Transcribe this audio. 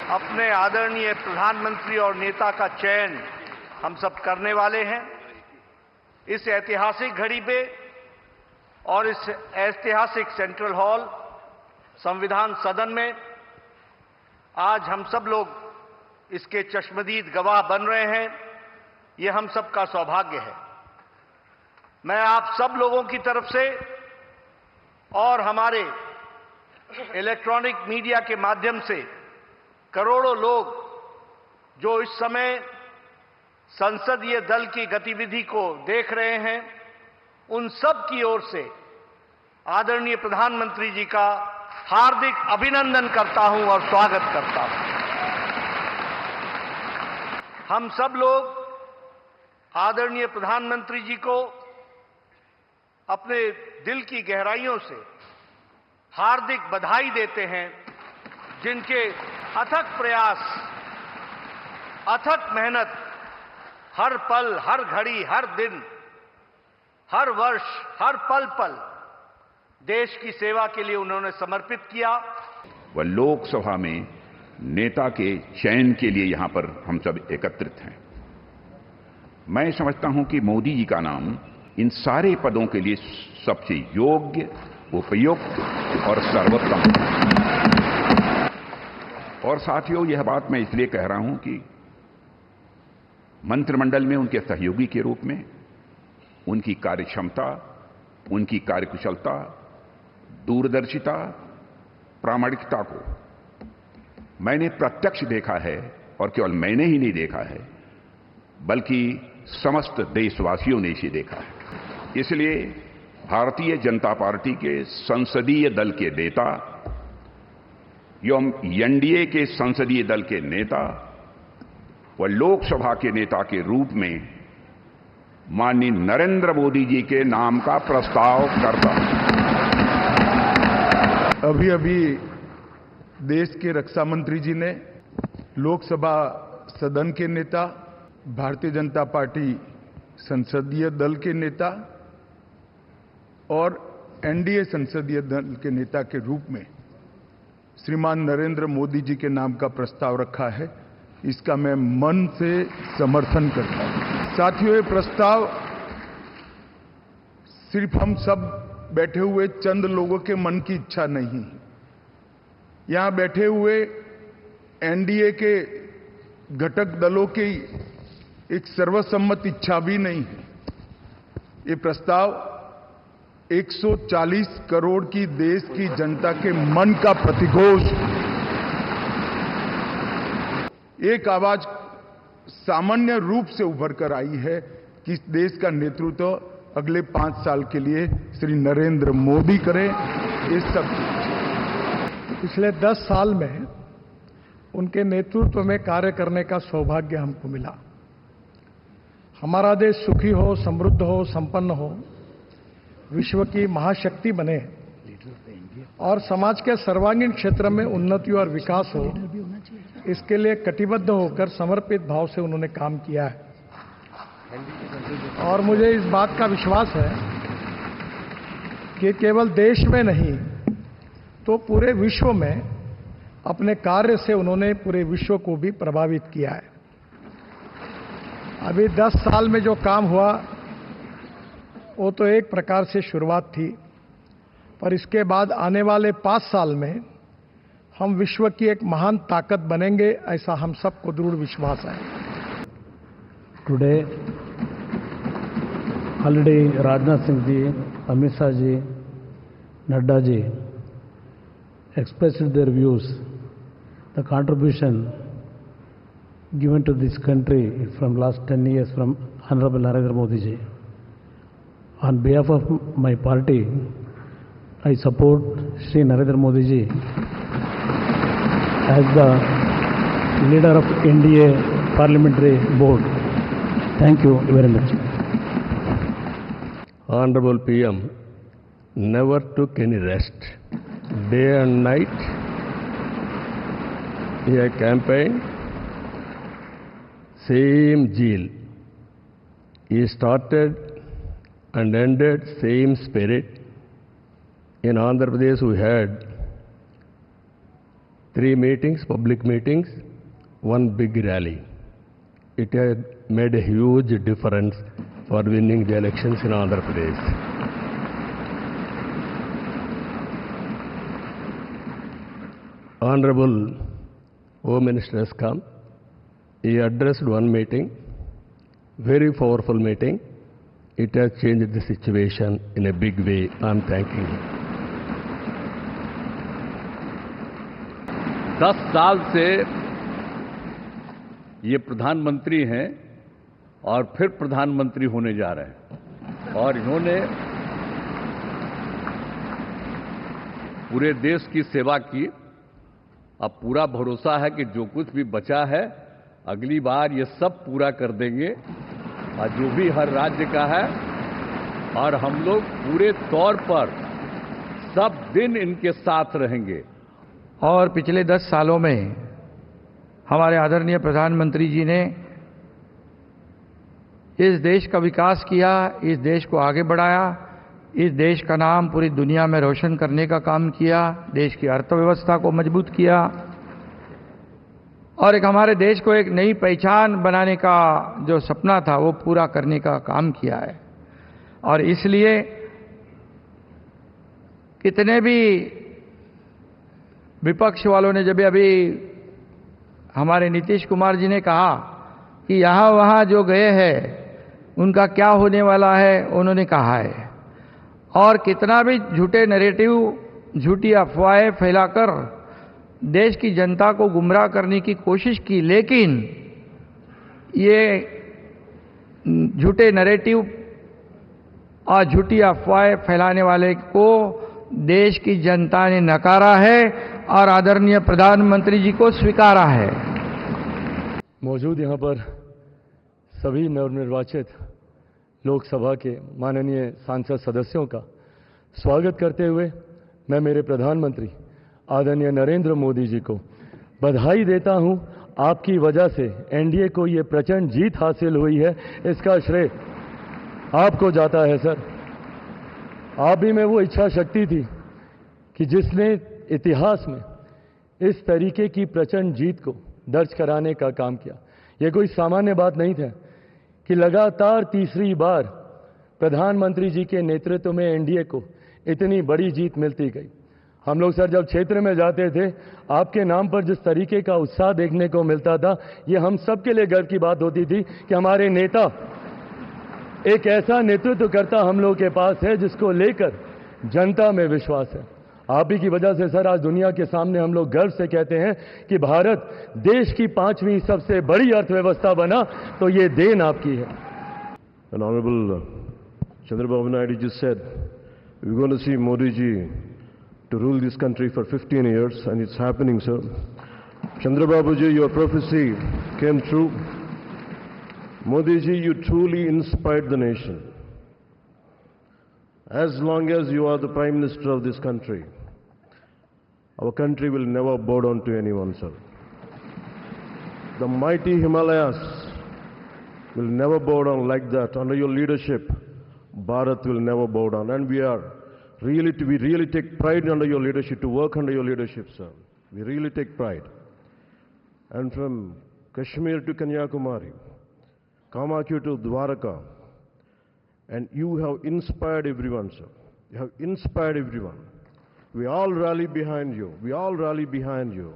अपने आदरणीय प्रधानमंत्री और नेता का चयन हम सब करने वाले हैं। इस ऐतिहासिक घड़ी पे और इस ऐतिहासिक सेंट्रल हॉल संविधान सदन में आज हम सब लोग इसके चश्मदीद गवाह बन रहे हैं। ये हम सबका सौभाग्य है। मैं आप सब लोगों की तरफ से और हमारे इलेक्ट्रॉनिक मीडिया के माध्यम से करोड़ों लोग जो इस समय संसदीय दल की गतिविधि को देख रहे हैं, उन सब की ओर से आदरणीय प्रधानमंत्री जी का हार्दिक अभिनंदन करता हूं और स्वागत करता हूं। हम सब लोग आदरणीय प्रधानमंत्री जी को अपने दिल की गहराइयों से हार्दिक बधाई देते हैं, जिनके अथक प्रयास, अथक मेहनत हर पल, हर घड़ी, हर दिन, हर वर्ष, हर पल पल देश की सेवा के लिए उन्होंने समर्पित किया। वह लोकसभा में नेता के चयन के लिए यहां पर हम सब एकत्रित हैं। मैं समझता हूं कि मोदी जी का नाम इन सारे पदों के लिए सबसे योग्य, उपयुक्त और सर्वोत्तम। और साथियों, यह बात मैं इसलिए कह रहा हूं कि मंत्रिमंडल में उनके सहयोगी के रूप में उनकी कार्यक्षमता, उनकी कार्यकुशलता, दूरदर्शिता, प्रामाणिकता को मैंने प्रत्यक्ष देखा है। और केवल मैंने ही नहीं देखा है, बल्कि समस्त देशवासियों ने इसे देखा है। इसलिए भारतीय जनता पार्टी के संसदीय दल के नेता एवं एनडीए के संसदीय दल के नेता व लोकसभा के नेता के रूप में माननीय नरेंद्र मोदी जी के नाम का प्रस्ताव करता हूं। अभी देश के रक्षा मंत्री जी ने लोकसभा सदन के नेता, भारतीय जनता पार्टी संसदीय दल के नेता और एनडीए संसदीय दल के नेता के रूप में श्रीमान नरेंद्र मोदी जी के नाम का प्रस्ताव रखा है। इसका मैं मन से समर्थन करता हूं। साथियों, ये प्रस्ताव सिर्फ हम सब बैठे हुए चंद लोगों के मन की इच्छा नहीं है। यहां बैठे हुए एनडीए के घटक दलों की एक सर्वसम्मत इच्छा भी नहीं है। ये प्रस्ताव 140 करोड़ की देश की जनता के मन का प्रतिघोष। एक आवाज सामान्य रूप से उभर कर आई है कि इस देश का नेतृत्व अगले 5 साल के लिए श्री नरेंद्र मोदी करें। ये सब पिछले 10 साल में उनके नेतृत्व में कार्य करने का सौभाग्य हमको मिला। हमारा देश सुखी हो, समृद्ध हो, संपन्न हो, विश्व की महाशक्ति बने और समाज के सर्वांगीण क्षेत्र में उन्नति और विकास हो, इसके लिए कटिबद्ध होकर समर्पित भाव से उन्होंने काम किया है। और मुझे इस बात का विश्वास है कि केवल देश में नहीं तो पूरे विश्व में अपने कार्य से उन्होंने पूरे विश्व को भी प्रभावित किया है। अभी 10 साल में जो काम हुआ वो तो एक प्रकार से शुरुआत थी, पर इसके बाद आने वाले 5 साल में हम विश्व की एक महान ताकत बनेंगे, ऐसा हम सबको दृढ़ विश्वास है। Today already Rajnath Singh ji, Amit Shah ji, Nadda ji expressed their views, the contribution given to this country from last 10 years from Honorable Narendra Modi ji. On behalf of my party, I support Shri Narendra Modi ji as the leader of NDA Parliamentary Board. Thank you very much. Honorable PM never took any rest. Day and night he had campaigned, same zeal. He started and ended same spirit. In Andhra Pradesh we had 3 meetings, public meetings, 1 big rally. It had made a huge difference for winning the elections in Andhra Pradesh. Honorable Home Minister has come. He addressed 1 meeting, very powerful meeting. It has changed the situation in a big way. I am thanking him. 10 साल से ये प्रधानमंत्री हैं और फिर प्रधानमंत्री होने जा रहे हैं और इन्होंने पूरे देश की सेवा की। अब पूरा भरोसा है कि जो कुछ भी बचा है अगली बार ये सब पूरा कर देंगे और जो भी हर राज्य का है, और हम लोग पूरे तौर पर सब दिन इनके साथ रहेंगे। और पिछले 10 सालों में हमारे आदरणीय प्रधानमंत्री जी ने इस देश का विकास किया, इस देश को आगे बढ़ाया, इस देश का नाम पूरी दुनिया में रोशन करने का काम किया, देश की अर्थव्यवस्था को मजबूत किया और एक हमारे देश को एक नई पहचान बनाने का जो सपना था वो पूरा करने का काम किया है। और इसलिए कितने भी विपक्ष वालों ने जब अभी हमारे नीतीश कुमार जी ने कहा कि यहाँ वहाँ जो गए हैं उनका क्या होने वाला है, उन्होंने कहा है। और कितना भी झूठे नैरेटिव, झूठी अफवाहें फैलाकर देश की जनता को गुमराह करने की कोशिश की, लेकिन ये झूठे नैरेटिव और झूठी अफवाहें फैलाने वाले को देश की जनता ने नकारा है और आदरणीय प्रधानमंत्री जी को स्वीकारा है। मौजूद यहाँ पर सभी नवनिर्वाचित लोकसभा के माननीय सांसद सदस्यों का स्वागत करते हुए मैं मेरे प्रधानमंत्री आदरणीय नरेंद्र मोदी जी को बधाई देता हूं। आपकी वजह से एनडीए को ये प्रचंड जीत हासिल हुई है, इसका श्रेय आपको जाता है सर। आप ही में वो इच्छा शक्ति थी कि जिसने इतिहास में इस तरीके की प्रचंड जीत को दर्ज कराने का काम किया। ये कोई सामान्य बात नहीं था कि लगातार तीसरी बार प्रधानमंत्री जी के नेतृत्व में एनडीए को इतनी बड़ी जीत मिलती गई। हम लोग सर जब क्षेत्र में जाते थे, आपके नाम पर जिस तरीके का उत्साह देखने को मिलता था, ये हम सब के लिए गर्व की बात होती थी कि हमारे नेता एक ऐसा नेतृत्व करता हम लोग के पास है जिसको लेकर जनता में विश्वास है। आप ही की वजह से सर आज दुनिया के सामने हम लोग गर्व से कहते हैं कि भारत देश की 5वीं सबसे बड़ी अर्थव्यवस्था बना, तो ये देन आपकी है। And Honorable Chandrababu Naidu just said, we're going to see Modi ji to rule this country for 15 years, and it's happening, sir. Chandrababu ji, your prophecy came true. Modi ji, you truly inspired the nation. As long as you are the Prime Minister of this country, our country will never bow down to anyone, sir. The mighty Himalayas will never bow down like that. Under your leadership, Bharat will never bow down. And we really take pride under your leadership, to work under your leadership, sir. We really take pride. And from Kashmir to Kanyakumari, Kamakya to Dwaraka, and you have inspired everyone, sir. You have inspired everyone. We all rally behind you. We all rally behind you.